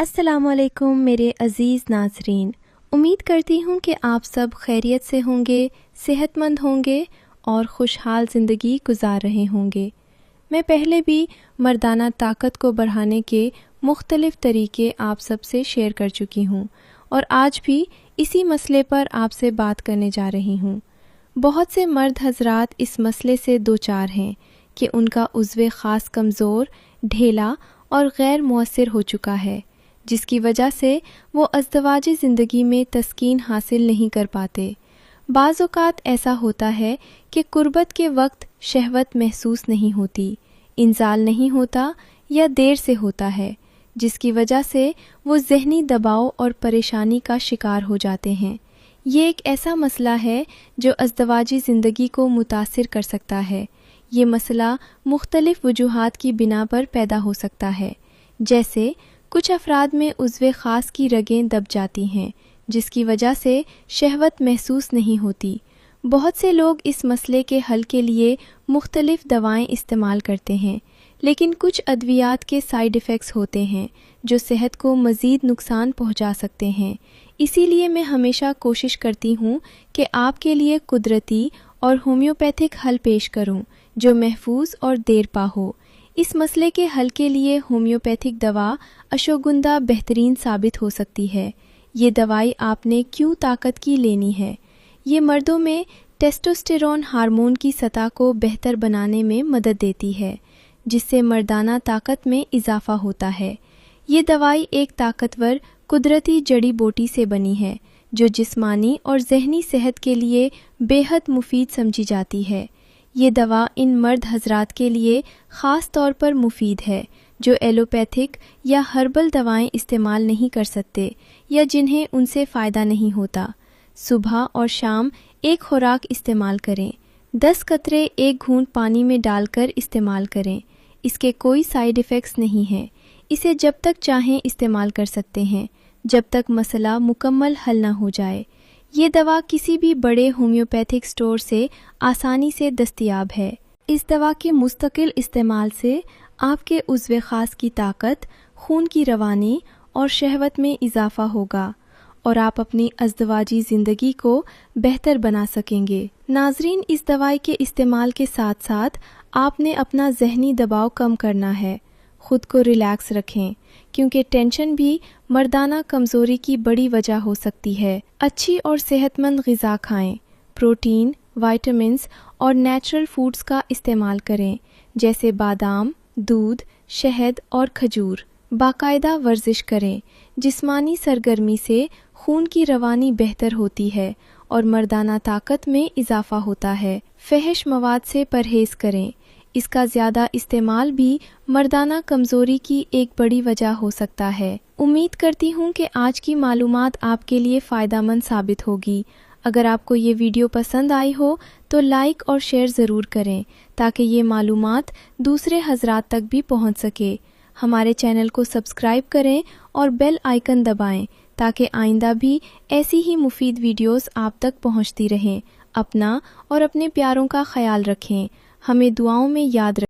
السلام علیکم میرے عزیز ناظرین، امید کرتی ہوں کہ آپ سب خیریت سے ہوں گے، صحت مند ہوں گے اور خوشحال زندگی گزار رہے ہوں گے۔ میں پہلے بھی مردانہ طاقت کو بڑھانے کے مختلف طریقے آپ سب سے شیئر کر چکی ہوں اور آج بھی اسی مسئلے پر آپ سے بات کرنے جا رہی ہوں۔ بہت سے مرد حضرات اس مسئلے سے دوچار ہیں کہ ان کا عضو خاص کمزور، ڈھیلا اور غیر مؤثر ہو چکا ہے، جس کی وجہ سے وہ ازدواجی زندگی میں تسکین حاصل نہیں کر پاتے۔ بعض اوقات ایسا ہوتا ہے کہ قربت کے وقت شہوت محسوس نہیں ہوتی، انزال نہیں ہوتا یا دیر سے ہوتا ہے، جس کی وجہ سے وہ ذہنی دباؤ اور پریشانی کا شکار ہو جاتے ہیں۔ یہ ایک ایسا مسئلہ ہے جو ازدواجی زندگی کو متاثر کر سکتا ہے۔ یہ مسئلہ مختلف وجوہات کی بنا پر پیدا ہو سکتا ہے، جیسے کچھ افراد میں عضو خاص کی رگیں دب جاتی ہیں، جس کی وجہ سے شہوت محسوس نہیں ہوتی۔ بہت سے لوگ اس مسئلے کے حل کے لیے مختلف دوائیں استعمال کرتے ہیں، لیکن کچھ ادویات کے سائیڈ ایفیکٹس ہوتے ہیں جو صحت کو مزید نقصان پہنچا سکتے ہیں۔ اسی لیے میں ہمیشہ کوشش کرتی ہوں کہ آپ کے لیے قدرتی اور ہومیوپیتھک حل پیش کروں جو محفوظ اور دیر پا ہو۔ اس مسئلے کے حل کے لیے ہومیوپیتھک دوا اشوگندھا بہترین ثابت ہو سکتی ہے۔ یہ دوائی آپ نے کیوں طاقت کی لینی ہے؟ یہ مردوں میں ٹیسٹوسٹیرون ہارمون کی سطح کو بہتر بنانے میں مدد دیتی ہے، جس سے مردانہ طاقت میں اضافہ ہوتا ہے۔ یہ دوائی ایک طاقتور قدرتی جڑی بوٹی سے بنی ہے جو جسمانی اور ذہنی صحت کے لیے بے حد مفید سمجھی جاتی ہے۔ یہ دوا ان مرد حضرات کے لیے خاص طور پر مفید ہے جو ایلوپیتھک یا ہربل دوائیں استعمال نہیں کر سکتے یا جنہیں ان سے فائدہ نہیں ہوتا۔ صبح اور شام ایک خوراک استعمال کریں۔ 10 قطرے ایک گھونٹ پانی میں ڈال کر استعمال کریں۔ اس کے کوئی سائیڈ ایفیکٹس نہیں ہیں۔ اسے جب تک چاہیں استعمال کر سکتے ہیں جب تک مسئلہ مکمل حل نہ ہو جائے۔ یہ دوا کسی بھی بڑے ہومیوپیتھک سٹور سے آسانی سے دستیاب ہے۔ اس دوا کے مستقل استعمال سے آپ کے عضو خاص کی طاقت، خون کی روانی اور شہوت میں اضافہ ہوگا اور آپ اپنی ازدواجی زندگی کو بہتر بنا سکیں گے۔ ناظرین، اس دوائی کے استعمال کے ساتھ ساتھ آپ نے اپنا ذہنی دباؤ کم کرنا ہے۔ خود کو ریلیکس رکھیں کیونکہ ٹینشن بھی مردانہ کمزوری کی بڑی وجہ ہو سکتی ہے۔ اچھی اور صحت مند غذا کھائیں، پروٹین، وائٹامنس اور نیچرل فوڈز کا استعمال کریں جیسے بادام، دودھ، شہد اور کھجور۔ باقاعدہ ورزش کریں۔ جسمانی سرگرمی سے خون کی روانی بہتر ہوتی ہے اور مردانہ طاقت میں اضافہ ہوتا ہے۔ فحش مواد سے پرہیز کریں۔ اس کا زیادہ استعمال بھی مردانہ کمزوری کی ایک بڑی وجہ ہو سکتا ہے۔ امید کرتی ہوں کہ آج کی معلومات آپ کے لیے فائدہ مند ثابت ہوگی۔ اگر آپ کو یہ ویڈیو پسند آئی ہو تو لائک اور شیئر ضرور کریں تاکہ یہ معلومات دوسرے حضرات تک بھی پہنچ سکے۔ ہمارے چینل کو سبسکرائب کریں اور بیل آئیکن دبائیں تاکہ آئندہ بھی ایسی ہی مفید ویڈیوز آپ تک پہنچتی رہیں۔ اپنا اور اپنے پیاروں کا خیال رکھیں۔ ہمیں دعاؤں میں یاد رکھیں۔